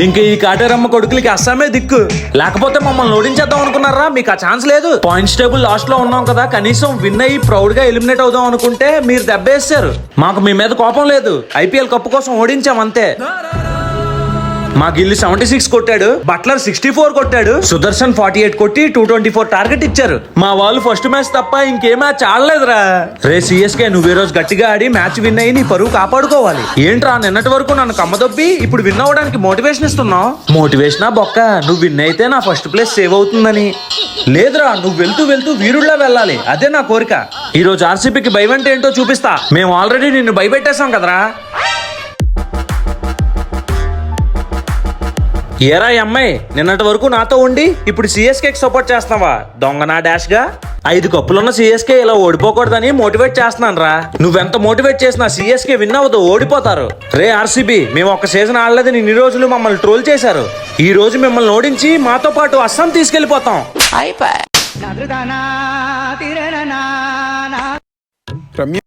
ఇంకా ఈ కాటేరమ్మ కొడుకులకి అస్సామే దిక్కు. లేకపోతే మమ్మల్ని ఓడించేద్దాం అనుకున్నారా? మీకు ఆ ఛాన్స్ లేదు. పాయింట్స్ టేబుల్ లాస్ట్ లో ఉన్నాం కదా, కనీసం విన్ అయ్యి ప్రౌడ్ గా ఎలిమినేట్ అవుదాం అనుకుంటే మీరు దెబ్బేస్తారు. మాకు మీ మీద కోపం లేదు, ఐపీఎల్ కప్పు కోసం ఓడించాం అంతే. మా గిల్లి 76 కొట్టాడు, బట్లర్ 64 కొట్టాడు, సుదర్శన్ 48 కొట్టి 224 టార్గెట్ ఇచ్చారు. మా వాళ్ళు ఫస్ట్ మ్యాచ్ తప్ప ఇంకే మ్యాచ్ ఆడలేదురా. రే సిఎస్కే, నువ్వు ఈ రోజు గట్టిగా ఆడి మ్యాచ్ విన్ అయ్యి నీ పరువు కాపాడుకోవాలి. ఏంట్రా నిన్నటి వరకు నన్ను కమ్మదొబ్బి ఇప్పుడు విన్ అవ్వడానికి మోటివేషన్ ఇస్తున్నావు? మోటివేషనా బొక్క, నువ్వు విన్ అయితే నా ఫస్ట్ ప్లేస్ సేవ్ అవుతుందని. లేదురా, నువ్వు వెళ్తూ వెళ్తూ వీరుల్లా వెళ్ళాలి, అదే నా కోరిక. ఈ రోజు ఆర్సీబీకి భయమంటే ఏంటో చూపిస్తా. మేము ఆల్రెడీ నిన్ను భయపెట్టేశాం కదరా. ఏరా అమ్మాయి, నిన్నటి వరకు నాతో ఉండి ఇప్పుడు సిఎస్కేకి సపోర్ట్ చేస్తున్నావా? దొంగనా డాష్ గా 5 కప్పులున్న సిఎస్కే ఇలా ఓడిపోకూడదని మోటివేట్ చేస్తున్నాను రా. నువ్వెంత మోటివేట్ చేసినా సిఎస్కే విన్ అవ్వదు, ఓడిపోతారు. రే ఆర్సీబీ, మేము ఒక సీజన్ ఆడలేదని ఇన్ని రోజులు మమ్మల్ని ట్రోల్ చేశారు. ఈ రోజు మిమ్మల్ని ఓడించి మాతో పాటు అస్సాం తీసుకెళ్లిపోతాం.